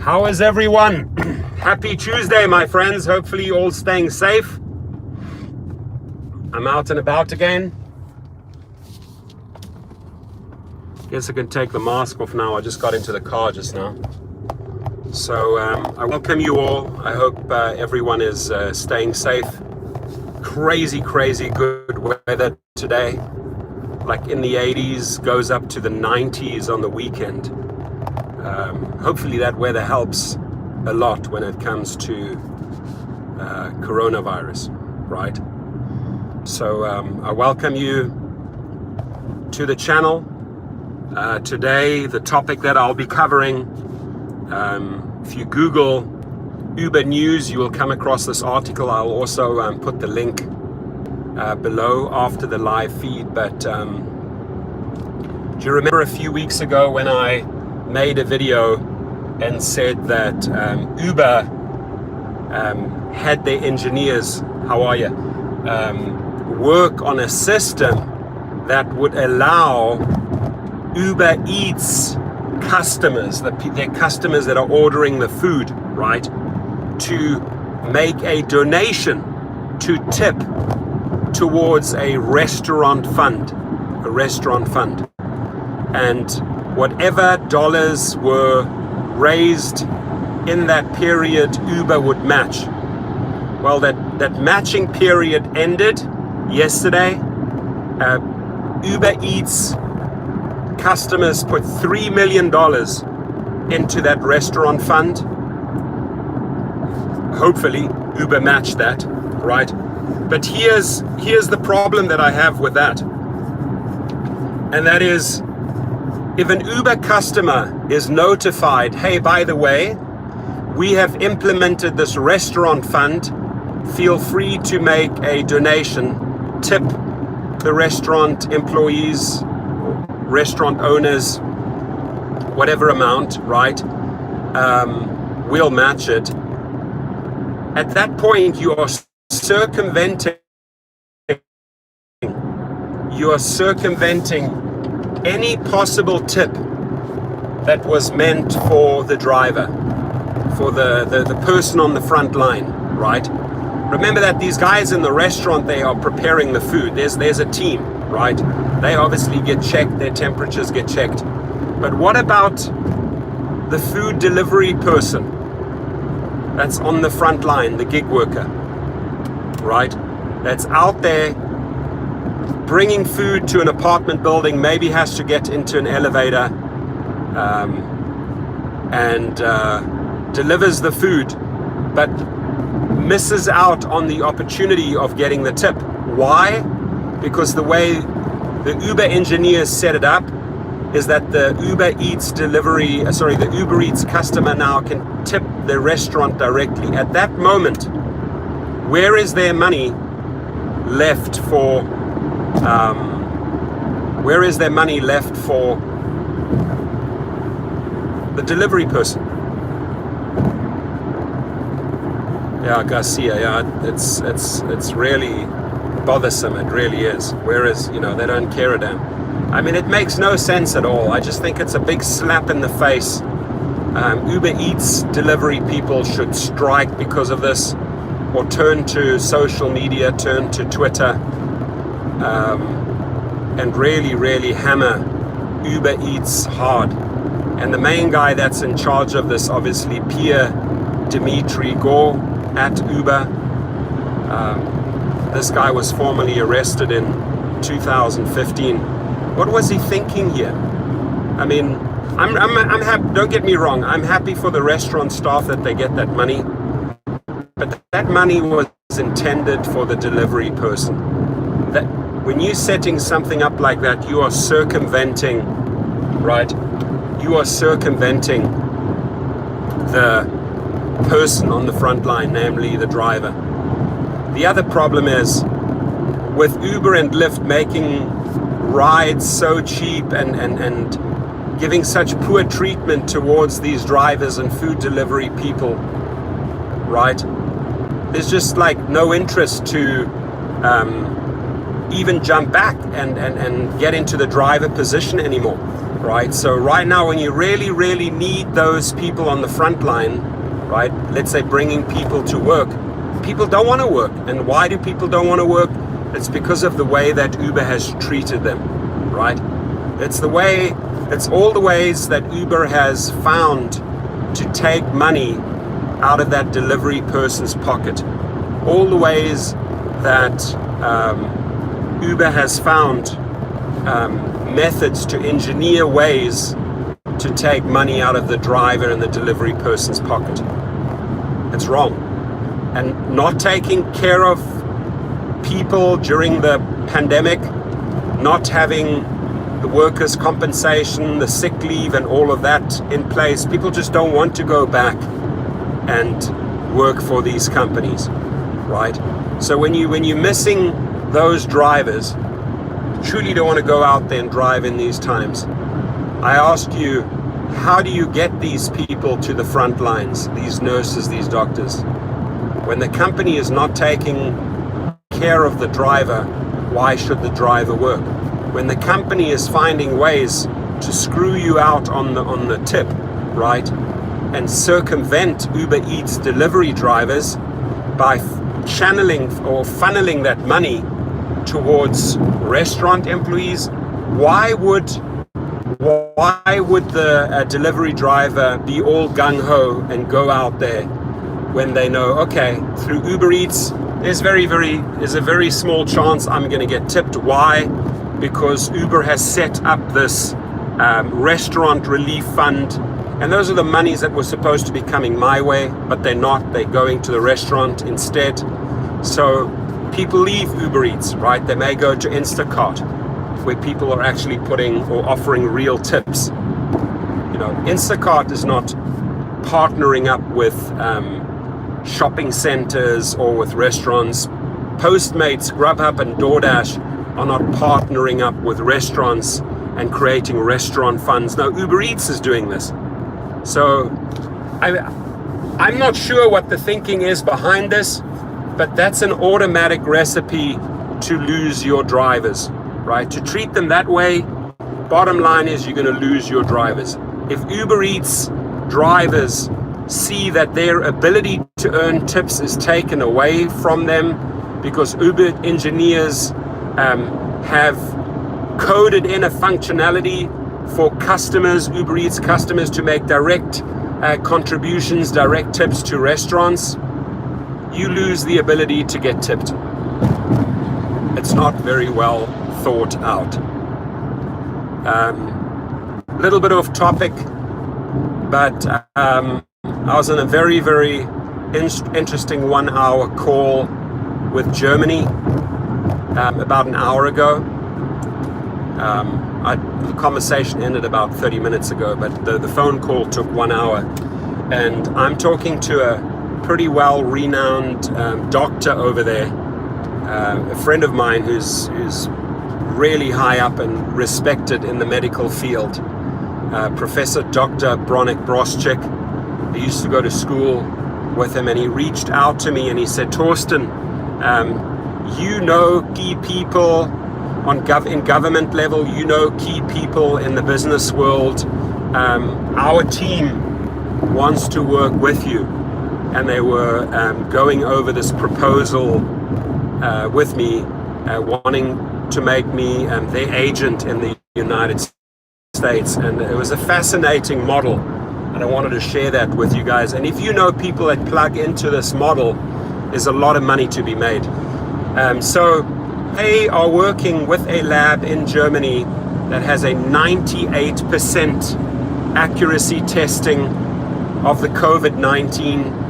How is everyone? Happy Tuesday, my friends. Hopefully you're all staying safe. I'm out and about again. Guess I can take the mask off now. I just got into the car just now. So I welcome you all. I hope everyone is staying safe. Crazy good weather today. Like in the 80s, goes up to the 90s on the weekend. Hopefully that weather helps a lot when it comes to coronavirus, right? So I welcome you to the channel. Today, the topic that I'll be covering, if you Google Uber News, you will come across this article. I'll also put the link below after the live feed. But do you remember a few weeks ago when I made a video and said that Uber had their engineers, how are you, work on a system that would allow Uber Eats customers, their customers that are ordering the food, right, to make a donation to tip towards a restaurant fund, and whatever dollars were raised in that period, Uber would match. Well, that matching period ended yesterday. Uber Eats customers put $3 million into that restaurant fund. Hopefully Uber matched that, right? But here's the problem that I have with that. And that is, if an Uber customer is notified, hey, by the way, we have implemented this restaurant fund, feel free to make a donation, tip the restaurant employees, restaurant owners, whatever amount, right? We'll match it. At that point, you are circumventing any possible tip that was meant for the driver, for the person on the front line, right? Remember that these guys in the restaurant, they are preparing the food. There's a team, right? They obviously get checked, their temperatures get checked. But what about the food delivery person that's on the front line, the gig worker, right? That's out there bringing food to an apartment building, maybe has to get into an elevator and delivers the food, but misses out on the opportunity of getting the tip. Why? Because the way the Uber engineers set it up is that the Uber Eats the Uber Eats customer now can tip the restaurant directly. At that moment, where is their money left for the delivery person? Yeah, Garcia, yeah, it's really bothersome, it really is. Whereas, they don't care a damn. I mean, it makes no sense at all. I just think it's a big slap in the face. Uber Eats delivery people should strike because of this, or turn to social media, turn to Twitter, and really hammer Uber Eats hard. And the main guy that's in charge of this, obviously, Pierre Dimitri Gore at Uber. This guy was formally arrested in 2015. What was he thinking here? I mean, I'm happy. Don't get me wrong. I'm happy for the restaurant staff that they get that money, but that money was intended for the delivery person. That when you're setting something up like that, you are circumventing, right? You are circumventing the person on the front line, namely the driver. The other problem is with Uber and Lyft making rides so cheap and giving such poor treatment towards these drivers and food delivery people, right? There's just like no interest to even jump back and get into the driver position anymore. right? So right now, when you really need those people on the front line, right? Let's say bringing people to work, people don't want to work. And why do people don't want to work? It's because of the way that Uber has treated them, right? It's all the ways that Uber has found to take money out of that delivery person's pocket. All the ways that Uber has found methods to engineer ways to take money out of the driver and the delivery person's pocket. It's wrong. And not taking care of people during the pandemic, not having the workers' compensation, the sick leave and all of that in place, people just don't want to go back and work for these companies, right? So when you're missing those drivers, you truly don't want to go out there and drive in these times. I ask you, how do you get these people to the front lines, these nurses, these doctors? When the company is not taking care of the driver, why should the driver work? When the company is finding ways to screw you out on the tip, right, and circumvent Uber Eats delivery drivers by channeling or funneling that money towards restaurant employees, why would the delivery driver be all gung-ho and go out there when they know, okay, through Uber Eats, there's a very small chance I'm going to get tipped. Why? Because Uber has set up this restaurant relief fund, and those are the monies that were supposed to be coming my way, but they're not. They're going to the restaurant instead. So people leave Uber Eats, right? They may go to Instacart, where people are actually putting or offering real tips. You know, Instacart is not partnering up with shopping centers or with restaurants. Postmates, Grubhub and DoorDash are not partnering up with restaurants and creating restaurant funds. No, Uber Eats is doing this. So I'm not sure what the thinking is behind this, but that's an automatic recipe to lose your drivers, right? To treat them that way, bottom line is you're going to lose your drivers. If Uber Eats drivers see that their ability to earn tips is taken away from them because Uber engineers have coded in a functionality for customers, Uber Eats customers, to make direct contributions, direct tips to restaurants, you lose the ability to get tipped. It's not very well thought out. Little bit off topic, but I was on a very interesting 1 hour call with Germany about an hour ago. The conversation ended about 30 minutes ago, but the phone call took 1 hour. And I'm talking to a pretty well-renowned doctor over there, a friend of mine who's really high up and respected in the medical field, Professor Dr. Bronek Broschik. I used to go to school with him, and he reached out to me and he said, Torsten, you know key people in government level, you know key people in the business world. Our team wants to work with you. And they were going over this proposal with me, wanting to make me their agent in the United States. And it was a fascinating model. And I wanted to share that with you guys. And if you know people that plug into this model, there's a lot of money to be made. So they are working with a lab in Germany that has a 98% accuracy testing of the COVID-19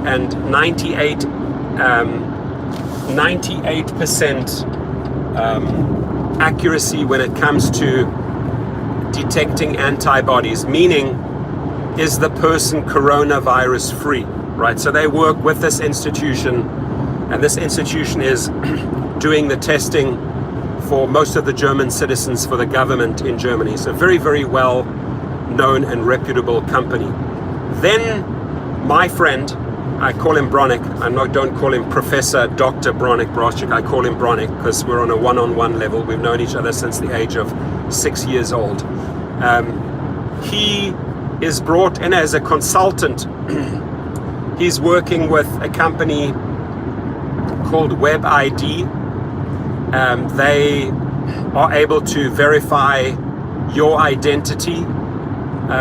and 98% accuracy when it comes to detecting antibodies, meaning, is the person coronavirus free, right? So they work with this institution, and this institution is doing the testing for most of the German citizens for the government in Germany. So very well known and reputable company. Then my friend, I call him Bronek. Don't call him Professor Dr. Bronek Broschik. I call him Bronek because we're on a one-on-one level. We've known each other since the age of 6 years old. He is brought in as a consultant. He's working with a company called WebID. They are able to verify your identity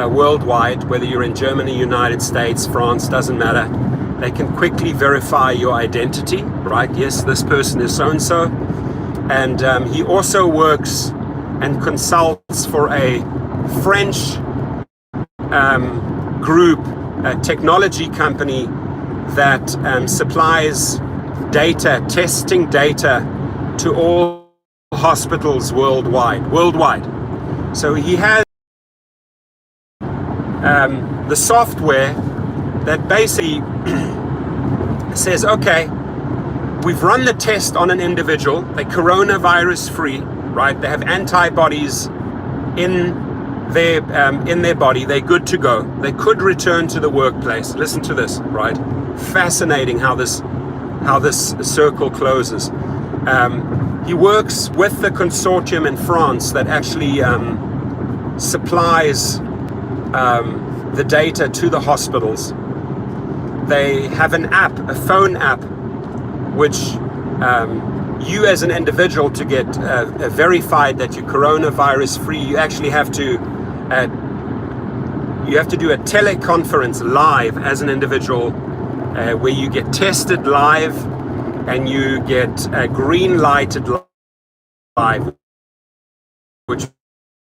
worldwide, whether you're in Germany, United States, France, doesn't matter. They can quickly verify your identity, right? Yes, this person is so-and-so. And he also works and consults for a French group, a technology company that supplies data, testing data to all hospitals worldwide. So he has the software that basically says, okay, we've run the test on an individual, they're coronavirus free, right? They have antibodies in their body, they're good to go. They could return to the workplace. Listen to this, right? Fascinating how this circle closes. He works with the consortium in France that actually supplies the data to the hospitals. They have an app, a phone app, which you as an individual, to get verified that you're coronavirus free, you actually have to do a teleconference live as an individual, where you get tested live and you get green lighted live, which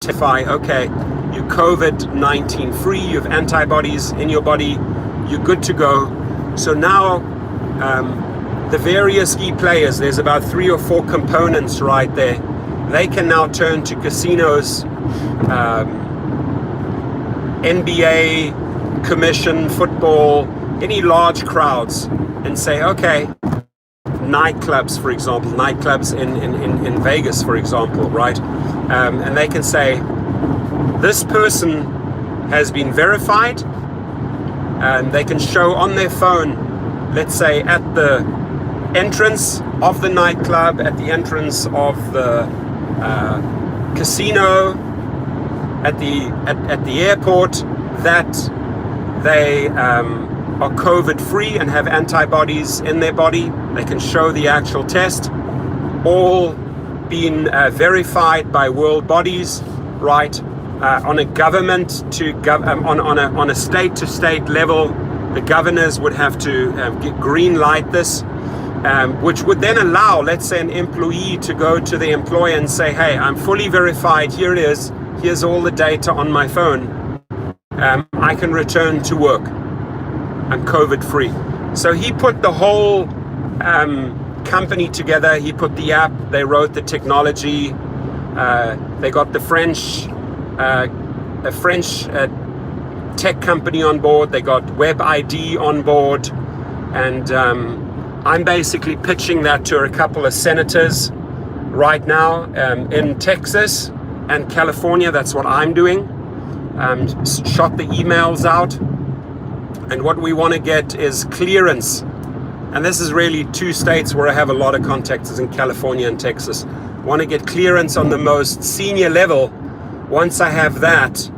testify, okay, you're COVID-19 free, you have antibodies in your body, you're good to go. So now the various key players, there's about 3 or 4 components right there. They can now turn to casinos, NBA, commission, football, any large crowds, and say, okay, nightclubs, for example, nightclubs in Vegas, for example, right? And they can say, this person has been verified, and they can show on their phone, let's say at the entrance of the nightclub, at the entrance of the casino, at the airport, that they are COVID free and have antibodies in their body. They can show the actual test, all been verified by world bodies, right? On a government to on a state to state level, the governors would have to green light this, which would then allow, let's say, an employee to go to the employer and say, hey, I'm fully verified, here it is, here's all the data on my phone, I can return to work, I'm COVID free. So he put the whole company together, he put the app, they wrote the technology, they got the French tech company on board, they got WebID on board, and I'm basically pitching that to a couple of senators right now in Texas and California. That's what I'm doing. Shot the emails out, and what we want to get is clearance. And this is really 2 states where I have a lot of contacts, is in California and Texas. Want to get clearance on the most senior level. Once I have that,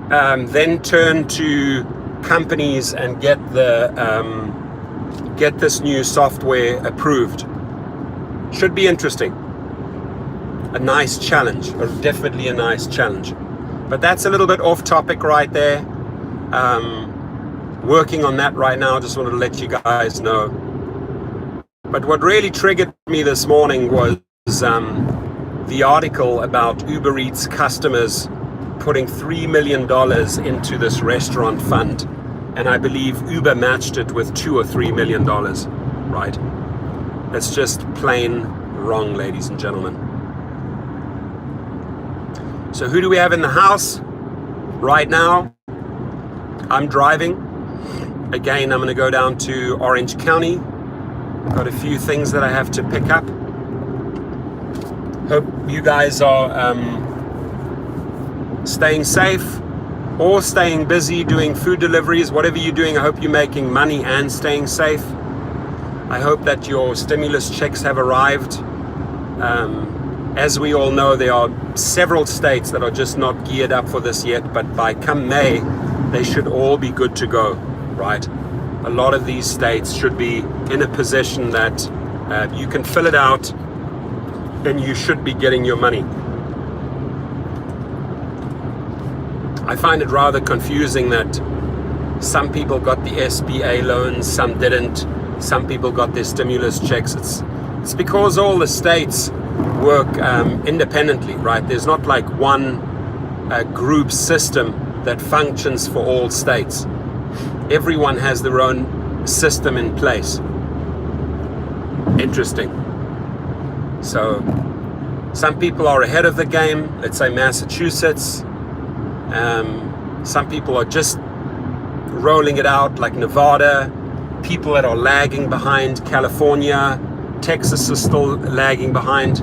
then turn to companies and get this new software approved. Should be interesting. A nice challenge, or definitely a nice challenge. But that's a little bit off topic right there. Working on that right now, just wanted to let you guys know. But what really triggered me this morning was the article about Uber Eats customers putting $3 million into this restaurant fund, and I believe Uber matched it with $2 or $3 million, right? That's just plain wrong, ladies and gentlemen. So who do we have in the house right now? I'm driving. Again, I'm going to go down to Orange County. Got a few things that I have to pick up. Hope you guys are staying safe or staying busy doing food deliveries. Whatever you're doing, I hope you're making money and staying safe. I hope that your stimulus checks have arrived. As we all know, there are several states that are just not geared up for this yet, but by come May, they should all be good to go, right? A lot of these states should be in a position that you can fill it out and you should be getting your money. I find it rather confusing that some people got the SBA loans, some didn't. Some people got their stimulus checks. It's because all the states work independently, right? There's not like one group system that functions for all states. Everyone has their own system in place. Interesting. So some people are ahead of the game. Let's say Massachusetts. Some people are just rolling it out, like Nevada. People that are lagging behind, California. Texas is still lagging behind.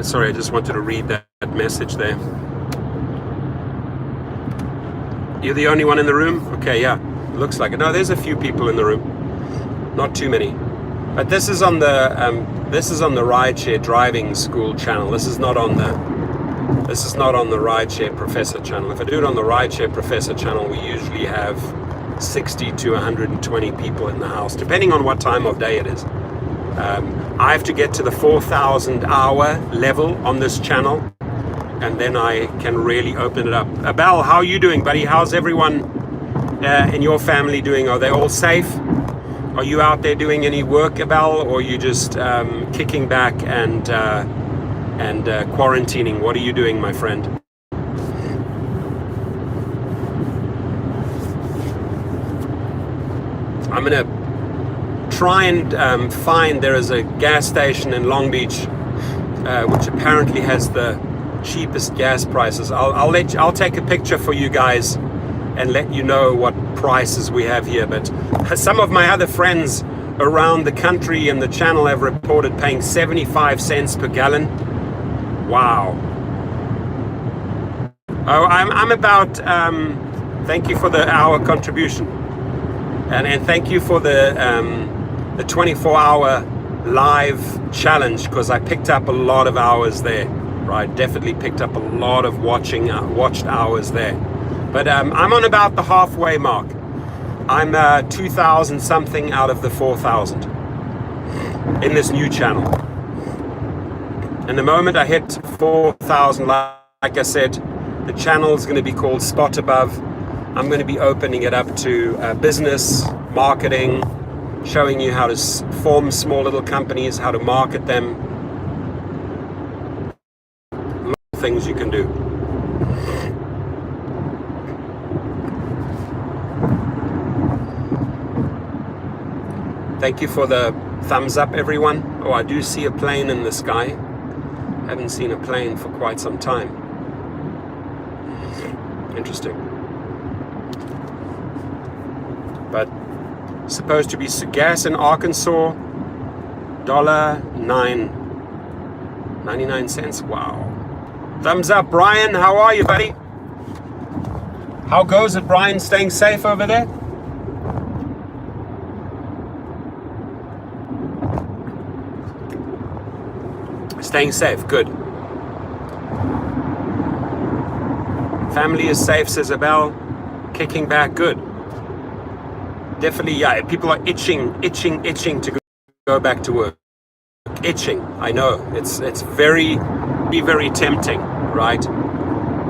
Sorry, I just wanted to read that message there. You're the only one in the room? Okay, yeah, looks like it. No, there's a few people in the room, not too many. But this is on the rideshare driving school channel. This is not on the rideshare professor channel. If I do it on the rideshare professor channel, we usually have 60 to 120 people in the house, depending on what time of day it is. I have to get to the 4,000 hour level on this channel, and then I can really open it up. Abel, how are you doing, buddy? How's everyone in your family doing? Are they all safe? Are you out there doing any work, Abel, or are you just kicking back and quarantining? What are you doing, my friend? I'm gonna try and find, there is a gas station in Long Beach which apparently has the cheapest gas prices. I'll take a picture for you guys and let you know what prices we have here. But some of my other friends around the country and the channel have reported paying 75 cents per gallon. Wow. Oh, I'm about thank you for the hour contribution, and thank you for the 24-hour live challenge, because I picked up a lot of hours there, right? Definitely picked up a lot of watched hours there. But I'm on about the halfway mark. I'm 2,000 something out of the 4,000 in this new channel. And the moment I hit 4,000, like I said, the channel is going to be called Spot Above. I'm going to be opening it up to business, marketing, showing you how to form small little companies, how to market them. A lot of things you can do. Thank you for the thumbs up, everyone. Oh, I do see a plane in the sky. Haven't seen a plane for quite some time. Interesting. But supposed to be gas in Arkansas, $1.99. Wow. Thumbs up, Brian. How are you, buddy? How goes it, Brian? Staying safe over there? Staying safe, good. Family is safe, says Abel. Kicking back, good. Definitely, yeah, people are itching to go back to work. Itching, I know. It's very, very tempting, right?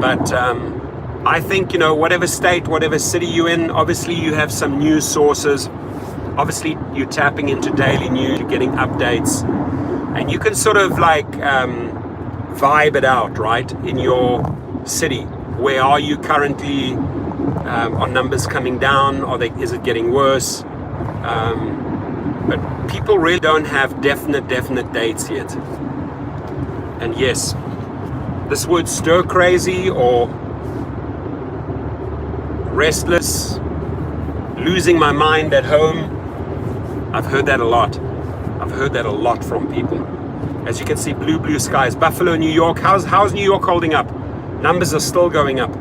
But I think, whatever state, whatever city you're in, obviously you have some news sources. Obviously, you're tapping into daily news, you're getting updates. And you can sort of like vibe it out, right? In your city. Where are you currently? Are numbers coming down? Is it getting worse? But people really don't have definite dates yet. And yes, this word stir crazy or restless, losing my mind at home, I've heard that a lot. I've heard that a lot from people. As you can see, blue skies. Buffalo, New York. How's New York holding up? Numbers are still going up.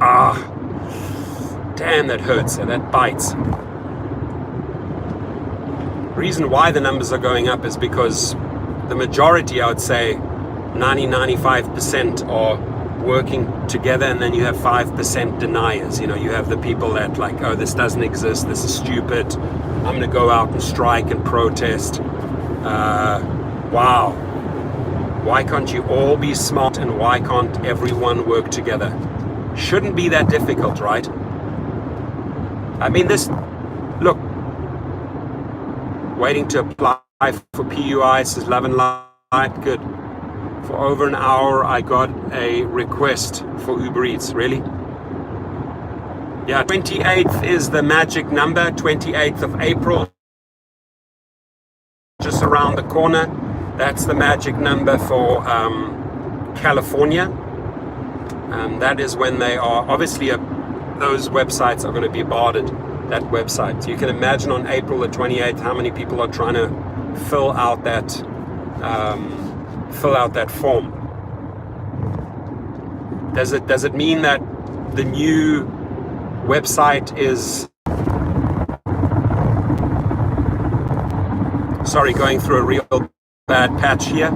Damn, that hurts. That bites. The reason why the numbers are going up is because the majority, I would say 95% are working together, and then you have 5% deniers. You have the people that like, oh, this doesn't exist, this is stupid, I'm going to go out and strike and protest. Wow. Why can't you all be smart, and why can't everyone work together? Shouldn't be that difficult, right? I mean, look, waiting to apply for PUI, says Love and Light, good. For over an hour, I got a request for Uber Eats. Really? Yeah, 28th is the magic number, 28th of April, just around the corner. That's the magic number for California. That is when they are, obviously, those websites are going to be barred, that website. So you can imagine on April the 28th how many people are trying to fill out that form. Does it mean that the new website is, sorry, going through a real bad patch here?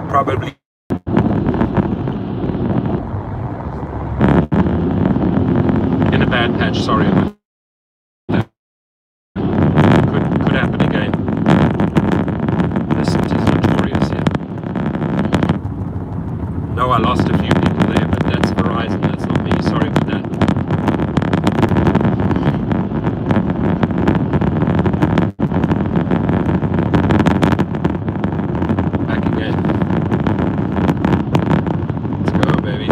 Probably. In a bad patch, sorry about that. Could happen again. This is notorious here. No, I lost a few people there, but that's Verizon, that's not me. Sorry about that. Back again. Let's go, baby.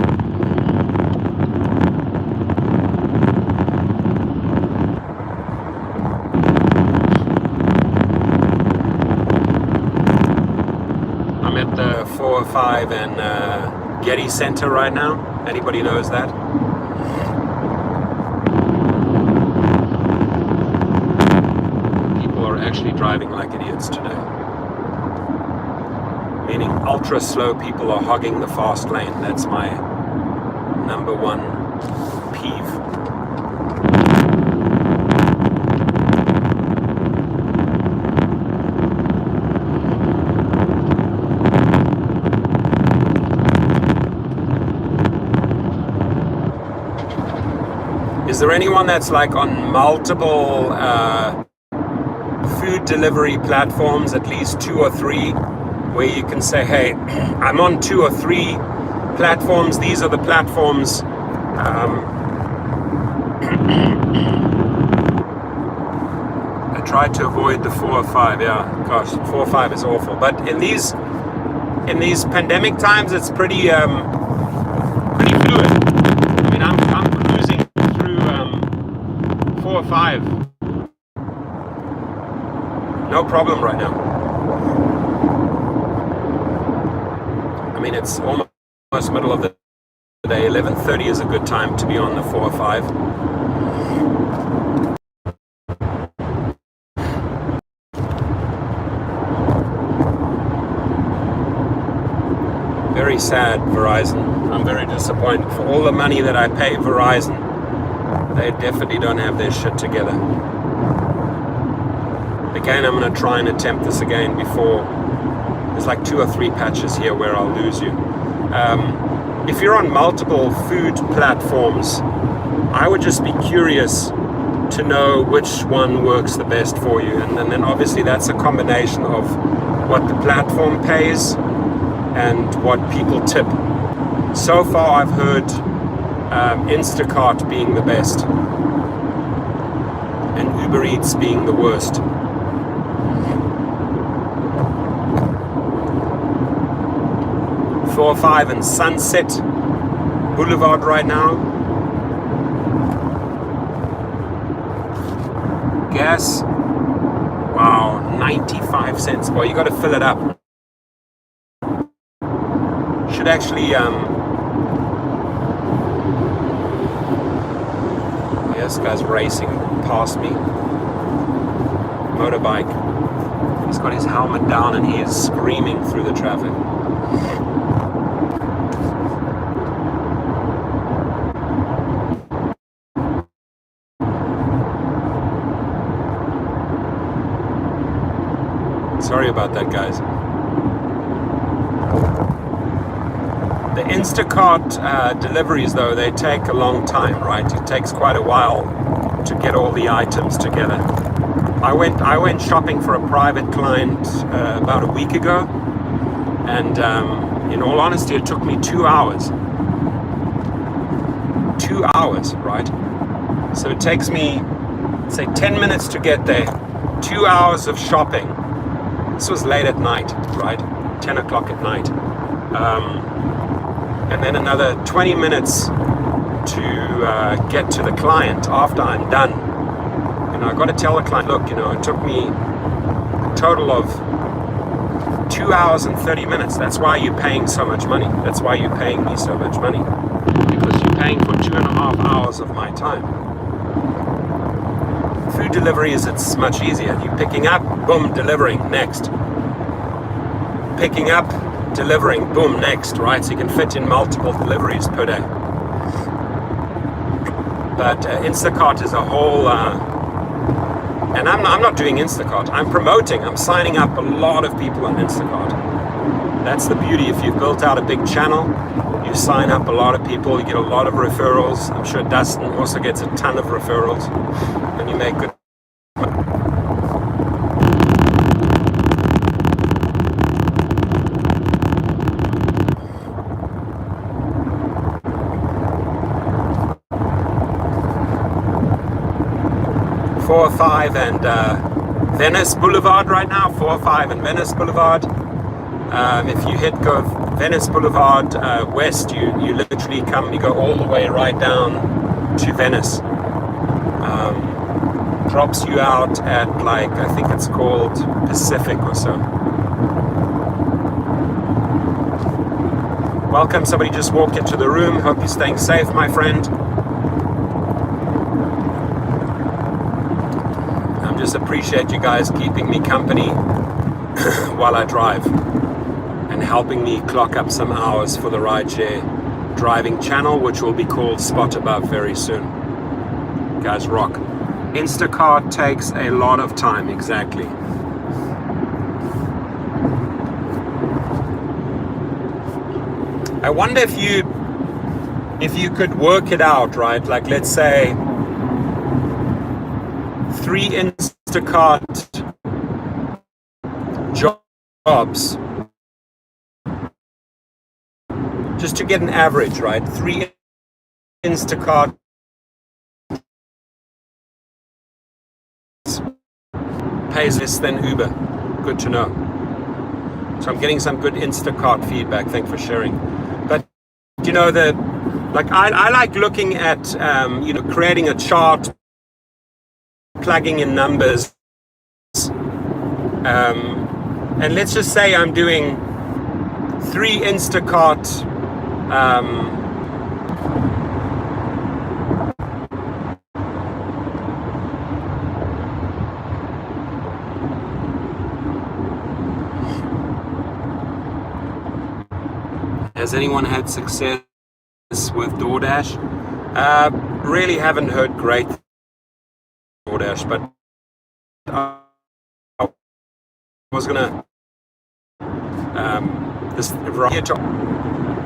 I'm at the 405 and Getty Center right now. Anybody knows that? People are actually driving like idiots today. Meaning ultra slow people are hogging the fast lane. That's my number one peeve. Is there anyone that's like on multiple food delivery platforms, at least 2 or 3, where you can say, hey, I'm on 2 or 3 platforms, these are the platforms. I tried to avoid the 4 or 5, yeah, gosh, 4 or 5 is awful. But in these pandemic times, it's pretty fluid. I mean, I'm cruising through 4 or 5. No problem right now. I mean, it's almost middle of the day. 11:30 is a good time to be on the 4 or 5. Very sad, Verizon. I'm very disappointed. For all the money that I pay Verizon, they definitely don't have their shit together. Again, I'm going to try and attempt this again before. There's like 2 or 3 patches here where I'll lose you. If you're on multiple food platforms, I would just be curious to know which one works the best for you. And then obviously that's a combination of what the platform pays and what people tip. So far I've heard Instacart being the best and Uber Eats being the worst. Four, 5 and Sunset Boulevard right now. Gas, wow, 95 cents. Well, you got to fill it up. Should actually, this guy's racing past me. Motorbike. He's got his helmet down and he is screaming through the traffic. Sorry about that, guys. The Instacart deliveries, though, they take a long time, right? It takes quite a while to get all the items together. I went shopping for a private client about a week ago, and in all honesty, it took me 2 hours. 2 hours, right? So it takes me, say, 10 minutes to get there, 2 hours of shopping. This was late at night, right? 10 o'clock at night. And then another 20 minutes to get to the client after I'm done. You know, I got to tell the client, look, you know, it took me a total of 2 hours and 30 minutes. That's why you're paying so much money. That's why you're paying me so much money. Because you're paying for 2.5 hours of my time. Food deliveries, it's much easier. You're picking up, boom, delivering, next. Picking up, delivering, boom, next, right? So you can fit in multiple deliveries per day. But Instacart is a whole, and I'm not doing Instacart. I'm promoting, I'm signing up a lot of people on Instacart. That's the beauty. If you've built out a big channel, you sign up a lot of people, you get a lot of referrals. I'm sure Dustin also gets a ton of referrals, and you make good. Four or five and Venice Boulevard right now. 405 and Venice Boulevard. If you hit go Venice Boulevard west, you literally you go all the way right down to Venice. Drops you out at, like, I think it's called Pacific or so. Welcome, somebody just walked into the room. Hope you're staying safe, my friend. Just appreciate you guys keeping me company while I drive and helping me clock up some hours for the rideshare driving channel, which will be called Spot Above very soon. You guys rock. Instacart takes a lot of time, exactly. I wonder if you could work it out, right? Like, let's say 3 Instacart jobs, just to get an average, right? 3 Instacart pays less than Uber. Good to know. So I'm getting some good Instacart feedback. Thanks for sharing. But you know, I like looking at creating a chart, plugging in numbers, and let's just say I'm doing 3 Instacart Has anyone had success with DoorDash? Really haven't heard great DoorDash, but I was gonna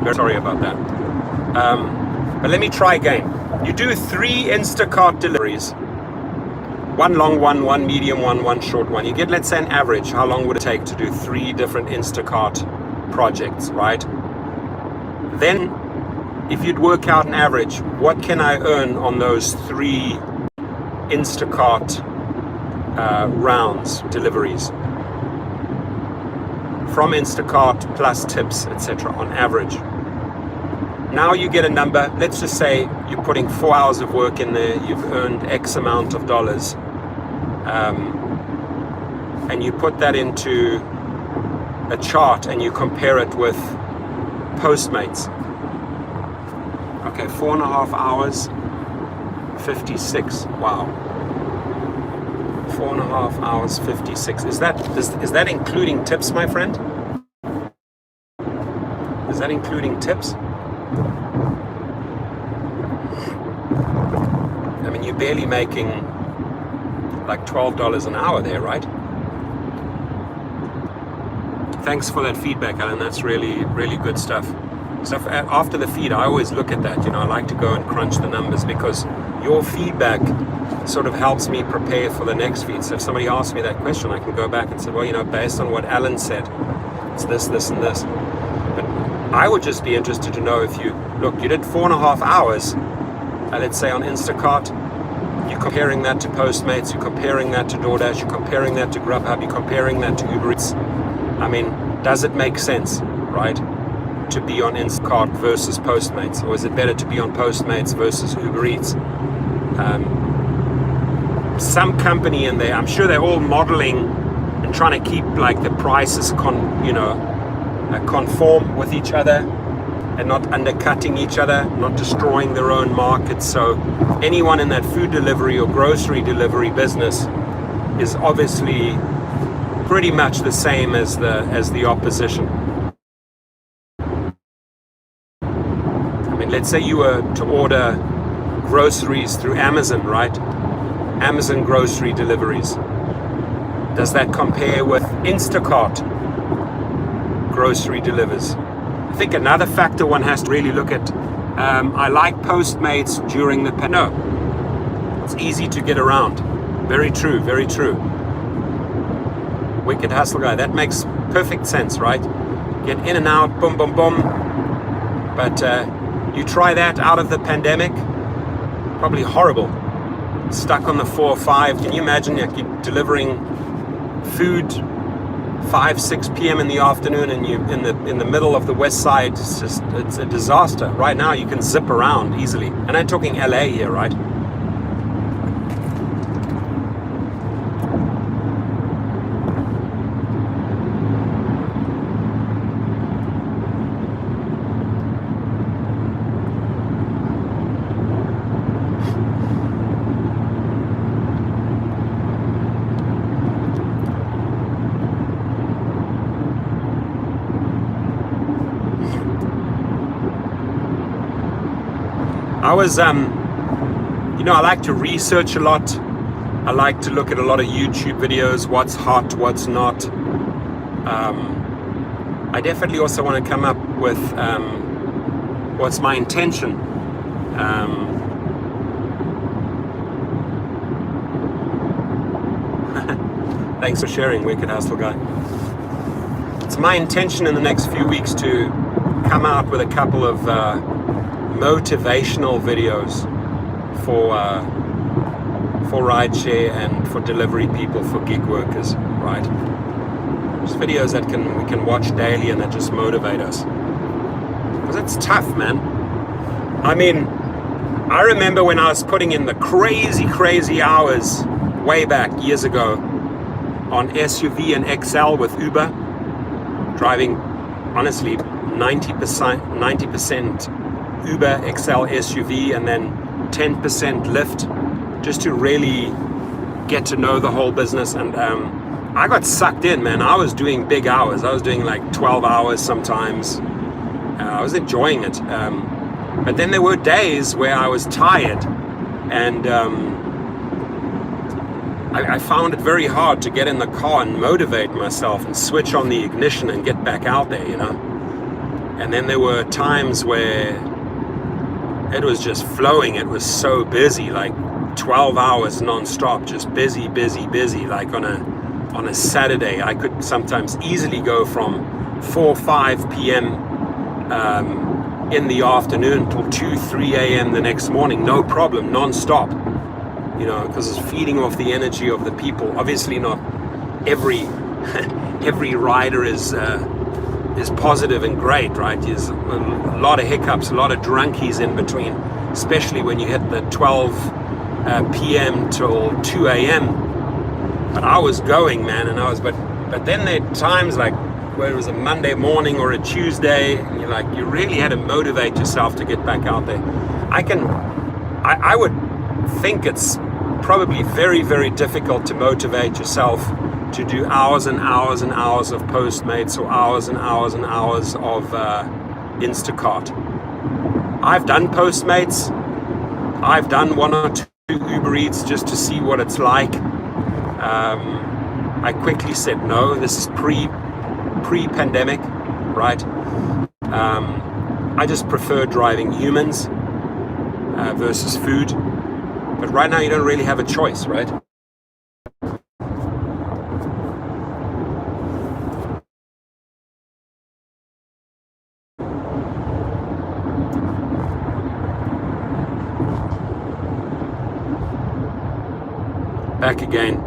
very sorry about that. But let me try again. You do 3 Instacart deliveries, 1 long one medium one short one. You get, let's say, an average. How long would it take to do 3 different Instacart projects, right? Then, if you'd work out an average, what can I earn on those 3 Instacart rounds, deliveries? From Instacart plus tips, etc. on average. Now you get a number. Let's just say you're putting 4 hours of work in there. You've earned X amount of dollars. And you put that into a chart and you compare it with Postmates. Okay, 4.5 hours, 56. Wow. 4.5 hours, 56. Is that including tips, my friend? Is that including tips? I mean, you're barely making like $12 an hour there, right? Thanks for that feedback, Alan. That's really, really good stuff. So after the feed, I always look at that. I like to go and crunch the numbers, because your feedback sort of helps me prepare for the next feed. So if somebody asks me that question, I can go back and say, well, based on what Alan said, it's this, this, and this. But I would just be interested to know if you did 4.5 hours, let's say on Instacart, you're comparing that to Postmates, you're comparing that to DoorDash, you're comparing that to Grubhub, you're comparing that to Uber Eats. I mean, does it make sense, right, to be on Instacart versus Postmates? Or is it better to be on Postmates versus Uber Eats? Some company in there, I'm sure they're all modeling and trying to keep like the prices conform with each other and not undercutting each other, not destroying their own market. So anyone in that food delivery or grocery delivery business is obviously pretty much the same as the opposition. I mean, let's say you were to order groceries through Amazon, right? Amazon grocery deliveries. Does that compare with Instacart grocery delivers? I think another factor one has to really look at, I like Postmates during the pandemic. No, it's easy to get around. Very true, very true. Wicked hustle guy, that makes perfect sense, right? Get in and out, boom, boom, boom. But you try that out of the pandemic, probably horrible. Stuck on the 4 or 5. Can you imagine you're delivering food 5-6 p.m. in the afternoon, and you in the middle of the west side? It's a disaster. Right now you can zip around easily, and I'm talking LA here, right? I was, I like to research a lot. I like to look at a lot of YouTube videos, what's hot, what's not. I definitely also want to come up with what's my intention. Thanks for sharing, Wicked Hustle Guy. It's my intention in the next few weeks to come out with a couple of motivational videos for rideshare and for delivery people, for gig workers, right? Just videos that we can watch daily and that just motivate us. Because it's tough, man. I mean, I remember when I was putting in the crazy hours way back years ago on SUV and XL with Uber, driving honestly 90% Uber XL SUV and then 10% Lyft, just to really get to know the whole business. And I got sucked in, man. I was doing big hours. I was doing like 12 hours sometimes. I was enjoying it. But then there were days where I was tired, and I found it very hard to get in the car and motivate myself and switch on the ignition and get back out there, And then there were times where it was just flowing. It was so busy, like 12 hours non-stop, just busy. Like on a Saturday, I could sometimes easily go from 4-5 p.m. In the afternoon till 2-3 a.m. the next morning, no problem, non-stop. Because it's feeding off the energy of the people. Obviously, not every rider is positive and great, right? There's a lot of hiccups, a lot of drunkies in between, especially when you hit the 12 p.m. till 2 a.m. But I was going, man, and but then there are times like where it was a Monday morning or a Tuesday, and you really had to motivate yourself to get back out there. I would think it's probably very, very difficult to motivate yourself to do hours and hours and hours of Postmates or hours and hours and hours of Instacart. I've done Postmates. I've done 1 or 2 Uber Eats just to see what it's like. I quickly said no. This is pre-pandemic, right? I just prefer driving humans versus food. But right now you don't really have a choice, right? Back again.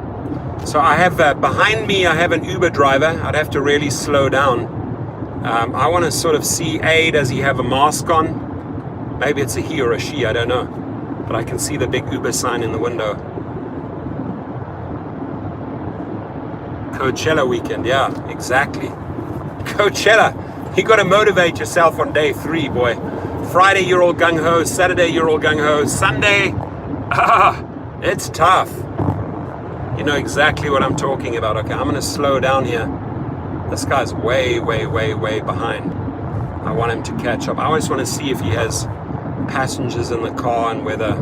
So I have behind me, I have an Uber driver. I'd have to really slow down. I want to sort of see, does he have a mask on? Maybe it's a he or a she, I don't know. But I can see the big Uber sign in the window. Coachella weekend, yeah, exactly. Coachella, you got to motivate yourself on day 3, boy. Friday, you're all gung-ho. Saturday, you're all gung-ho. Sunday, it's tough. You know exactly what I'm talking about. Okay, I'm going to slow down here. This guy's way, way, way, way behind. I want him to catch up. I always want to see if he has passengers in the car and whether...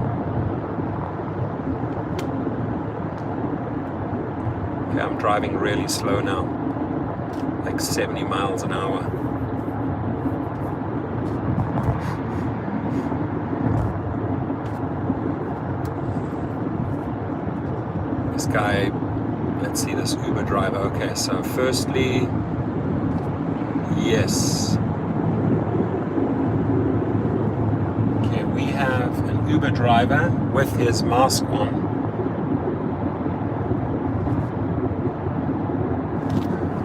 Okay, I'm driving really slow now. Like 70 miles an hour. This guy, let's see this Uber driver. Okay, so firstly, yes. Okay, we have an Uber driver with his mask on.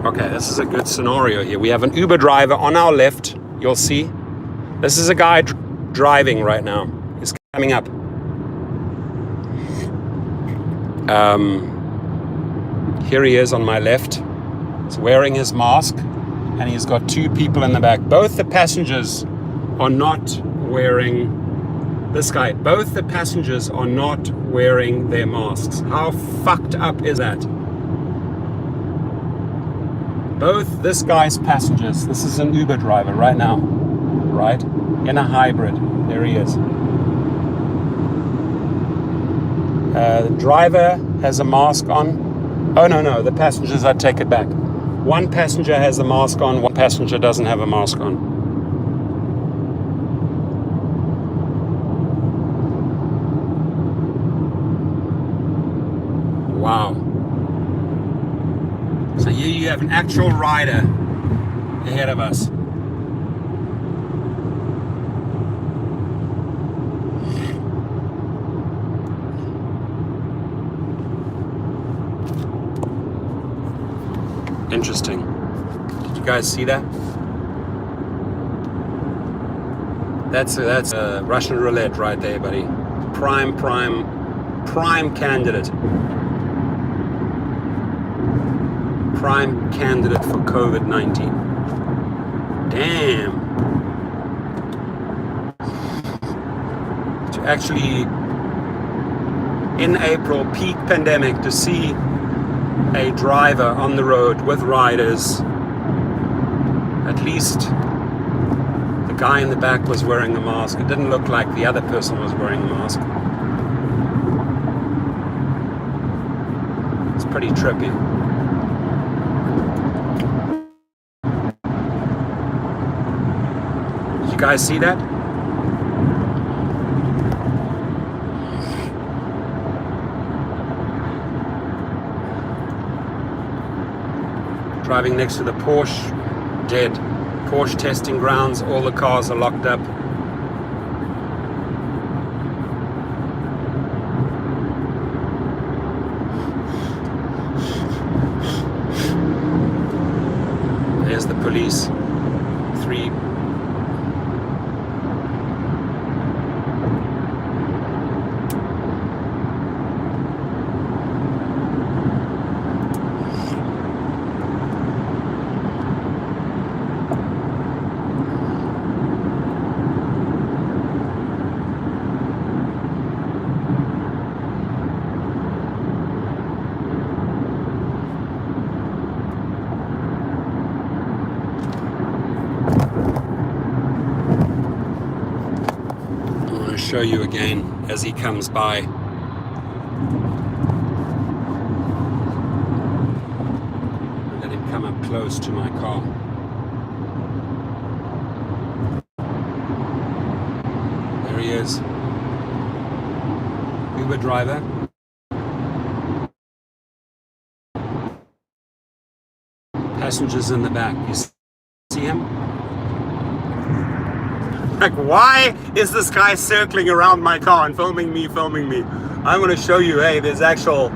Okay, this is a good scenario here. We have an Uber driver on our left, you'll see. This is a guy driving right now. He's coming up. Here he is on my left. He's wearing his mask and he's got 2 people in the back. Both the passengers are not wearing, both the passengers are not wearing their masks. How fucked up is that? Both this guy's passengers, this is an Uber driver right now, right? In a hybrid, there he is. The driver has a mask on. Oh, no, the passengers, I take it back. One passenger has a mask on, one passenger doesn't have a mask on. Wow. So here you have an actual rider ahead of us. Interesting. Did you guys see that? That's a Russian roulette right there, buddy. Prime candidate. Prime candidate for COVID-19. Damn. To actually, in April, peak pandemic, to see a driver on the road with riders. At least the guy in the back was wearing a mask. It didn't look like the other person was wearing a mask. It's pretty trippy. Did you guys see that? Driving next to the Porsche, dead. Porsche testing grounds, all the cars are locked up. There's the police. 3. Show you again as he comes by. Let him come up close to my car. driver. Passengers in the back. You see him? Like, why is this guy circling around my car and filming me? I'm going to show you, hey, there's actual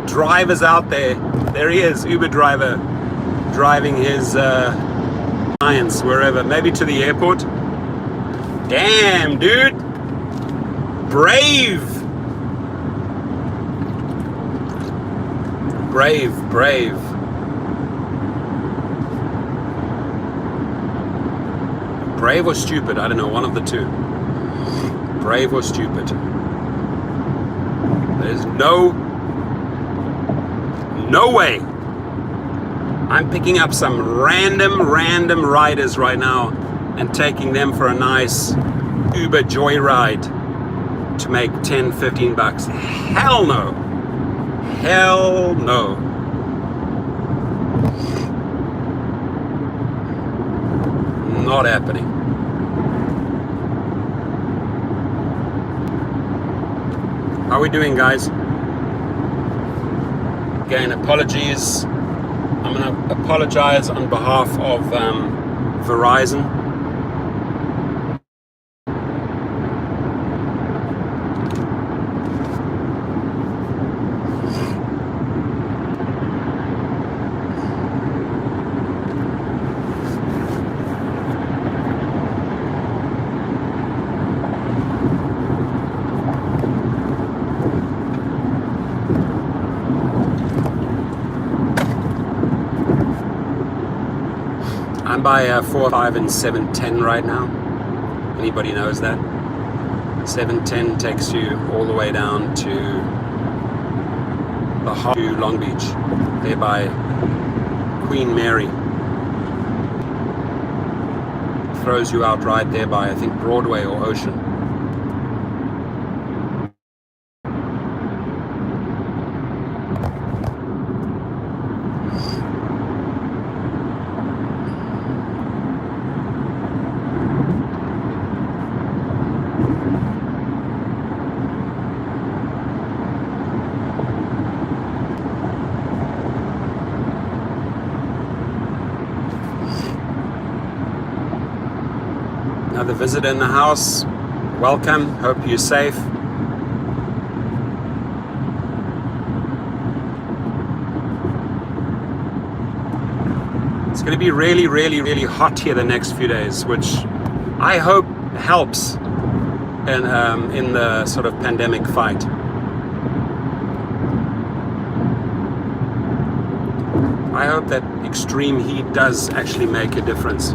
drivers out there. There he is, Uber driver, driving his clients wherever, maybe to the airport. Damn, dude. Brave. Brave or stupid, I don't know, one of the two. Brave or stupid. There's no way I'm picking up some random riders right now and taking them for a nice Uber joyride to make 10, 15 bucks. Hell no. Hell no. Not happening. How are we doing, guys? Again, apologies. I'm going to apologize on behalf of Verizon. I'm by 4, 5, and 710 right now. Anybody knows that? 710 takes you all the way down to the heart to Long Beach, there by Queen Mary. Throws you out right there by, I think, Broadway or Ocean. Another visitor in the house. Welcome. Hope you're safe. It's going to be really hot here the next few days, which I hope helps in the sort of pandemic fight. I hope that extreme heat does actually make a difference.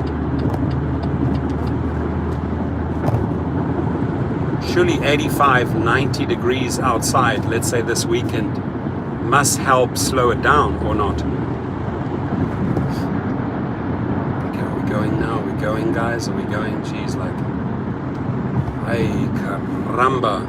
Surely 85, 90 degrees outside, let's say this weekend, must help slow it down, or not? Okay, are we going now? Are we going, guys? Are we going? Jeez, like, ay caramba.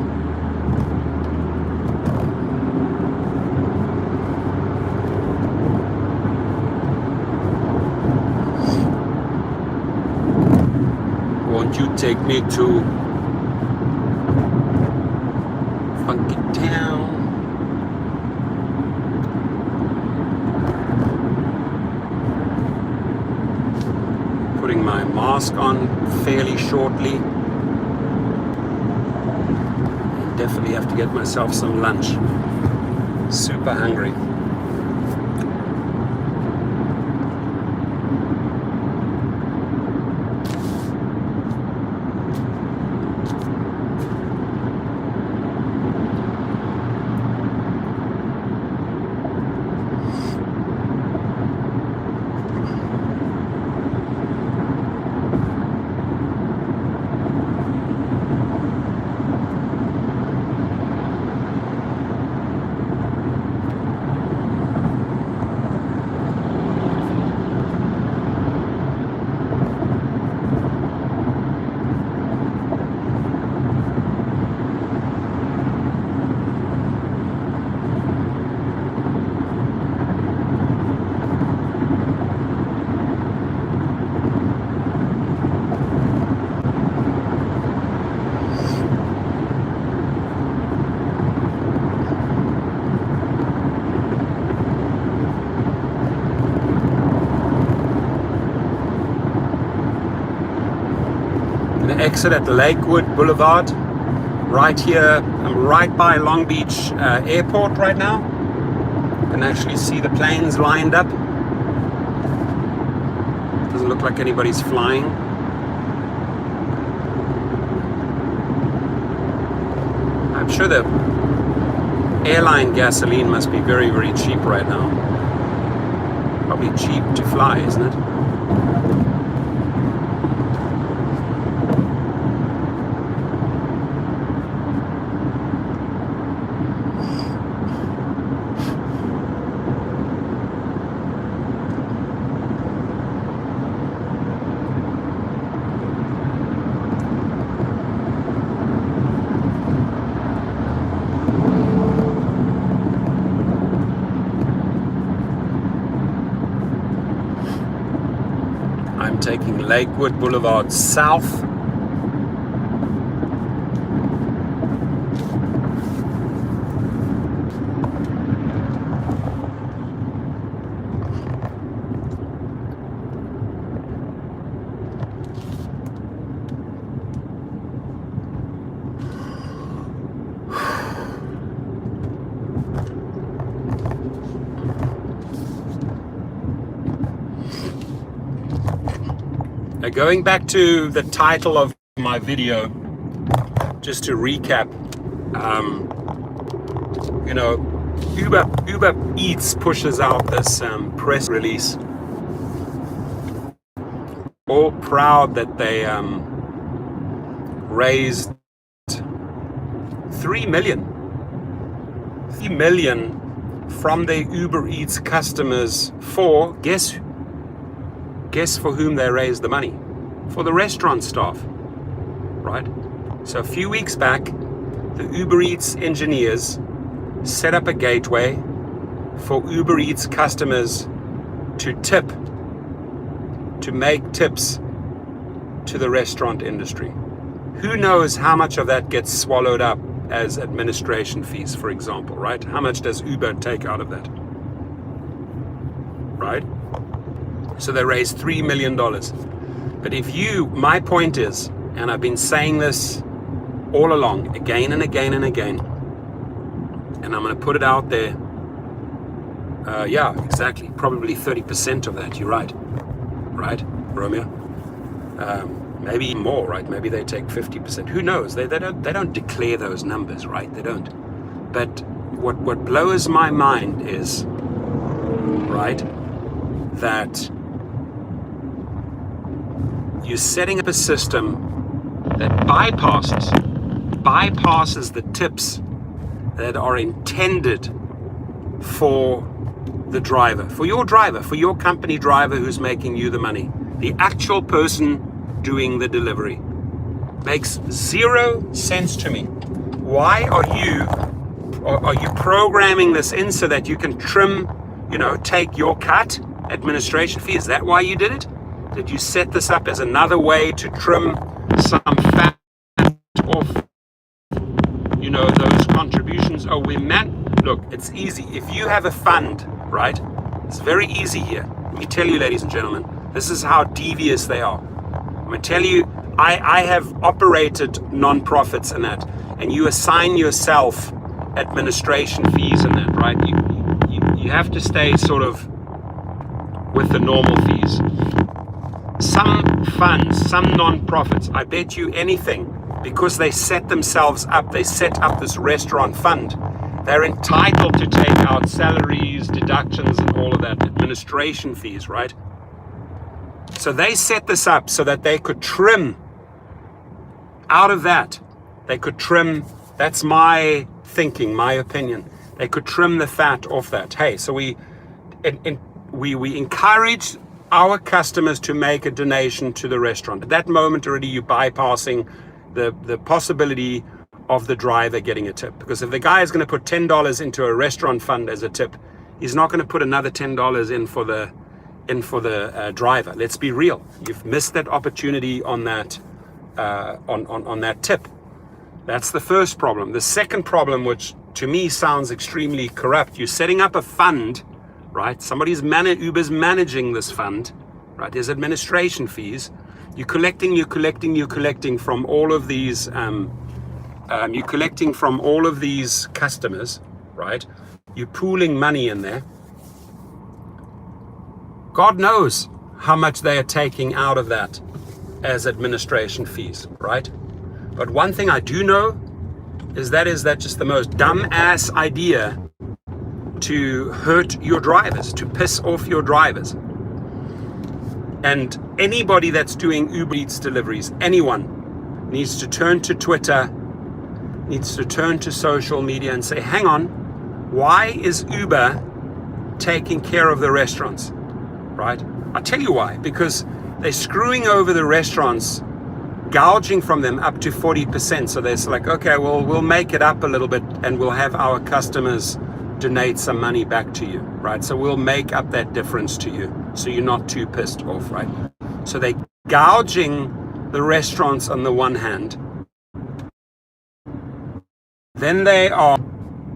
Won't you take me to funky town? Putting my mask on fairly shortly. Definitely have to get myself some lunch. Super hungry. exit at Lakewood Boulevard. Right here, I'm right by Long Beach Airport right now. You can actually see the planes lined up. Doesn't look like anybody's flying. I'm sure the airline gasoline must be very, very cheap right now. Probably cheap to fly, isn't it? Taking Lakewood Boulevard south. Going back to the title of my video, just to recap, you know, Uber Eats pushes out this press release, all proud that they raised 3 million from their Uber Eats customers for, guess for whom they raised the money? For the restaurant staff, right? So a few weeks back, the Uber Eats engineers set up a gateway for Uber Eats customers to tip, to make tips to the restaurant industry. Who knows how much of that gets swallowed up as administration fees, for example, right? How much does Uber take out of that, right? So they raised $3 million. But my point is, and I've been saying this all along, again and again and again, and I'm going to put it out there. Yeah, exactly. Probably 30% of that. You're right. Right, Romeo? Maybe more, right? Maybe they take 50%. Who knows? They don't declare those numbers, right? They don't. But what blows my mind is, right, that you're setting up a system that bypasses the tips that are intended for the driver, for your company driver who's making you the money, the actual person doing the delivery. Makes 0 sense to me. Why are you programming this in so that you can trim, take your cut, administration fee? Is that why you did it? Did you set this up as another way to trim some fat off, those contributions? Look, it's easy. If you have a fund, right, it's very easy here. Let me tell you, ladies and gentlemen, this is how devious they are. I'm going to tell you, I have operated non-profits and that, and you assign yourself administration fees and that, right? You have to stay sort of with the normal fees. Some funds, some non-profits, I bet you anything, because they set themselves up, they set up this restaurant fund, they're entitled to take out salaries, deductions, and all of that, administration fees, right? So they set this up so that they could trim out of that. They could trim, that's my thinking, my opinion. They could trim the fat off that. Hey, so we encourage our customers to make a donation to the restaurant. At that moment already, you're bypassing the possibility of the driver getting a tip. Because if the guy is going to put $10 into a restaurant fund as a tip, he's not going to put another $10 in for the driver. Let's be real. You've missed that opportunity on that on that tip. That's the first problem. The second problem, which to me sounds extremely corrupt, you're setting up a fund, right? Uber's managing this fund, right? There's administration fees. You're collecting from all of these. You're collecting from all of these customers, right? You're pooling money in there. God knows how much they are taking out of that as administration fees, right? But one thing I do know is that just the most dumb-ass idea to hurt your drivers, to piss off your drivers. And anybody that's doing Uber Eats deliveries, anyone, needs to turn to Twitter, needs to turn to social media and say, hang on, why is Uber taking care of the restaurants, right? I'll tell you why. Because they're screwing over the restaurants, gouging from them up to 40%. So they're like, okay, well, we'll make it up a little bit and we'll have our customers donate some money back to you, right? So we'll make up that difference to you so you're not too pissed off, right? So they're gouging the restaurants on the one hand. Then they are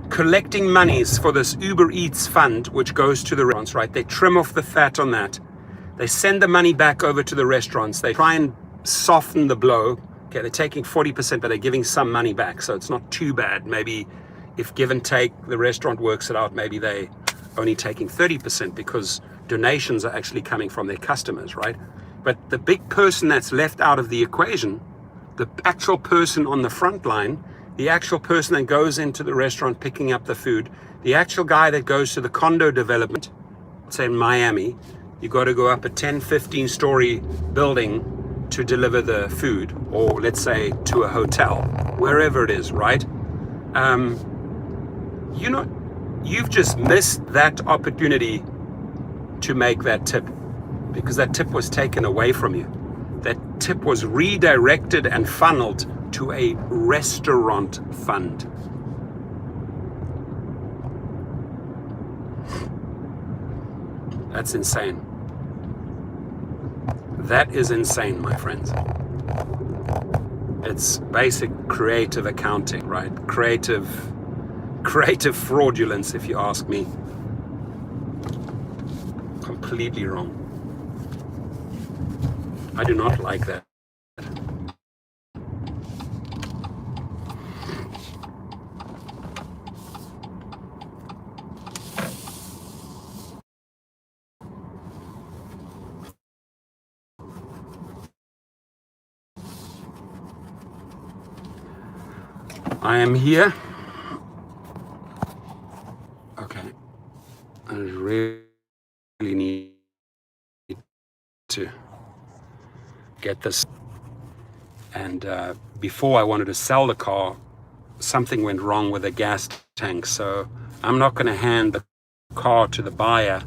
collecting monies for this Uber Eats fund, which goes to the restaurants, right? They trim off the fat on that. They send the money back over to the restaurants. They try and soften the blow. Okay, they're taking 40%, but they're giving some money back. So it's not too bad. Maybe if give and take, the restaurant works it out, maybe they only taking 30% because donations are actually coming from their customers, right? But the big person that's left out of the equation, the actual person on the front line, the actual person that goes into the restaurant picking up the food, the actual guy that goes to the condo development, say in Miami, you got to go up a 10, 15 story building to deliver the food, or let's say to a hotel, wherever it is, right? You've just missed that opportunity to make that tip, because that tip was taken away from you. That tip was redirected and funneled to a restaurant fund. That's insane. That is insane, my friends. It's basic creative accounting, right? Creative fraudulence, if you ask me. Completely wrong. I do not like that. I am here. Okay. I really need to get this. And before I wanted to sell the car, something went wrong with the gas tank. So I'm not going to hand the car to the buyer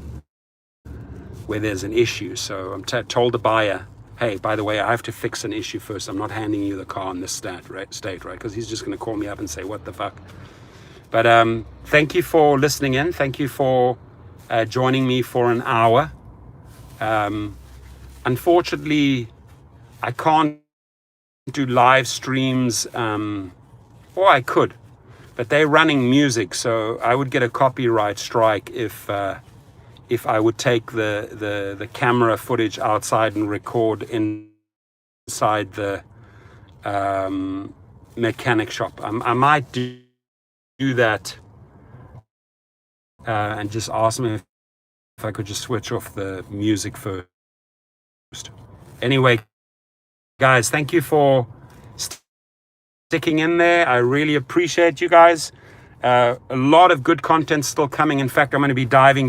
where there's an issue. So I'm told the buyer, hey, by the way, I have to fix an issue first. I'm not handing you the car in this state, right? Because he's just going to call me up and say, what the fuck? But thank you for listening in. Thank you for joining me for an hour. Unfortunately, I can't do live streams, or I could, but they're running music, so I would get a copyright strike if I would take the camera footage outside and record inside the mechanic shop. I might do that and just ask me if I could just switch off the music first. Anyway, guys, thank you for sticking in there. I really appreciate you guys. A lot of good content still coming. In fact, I'm going to be diving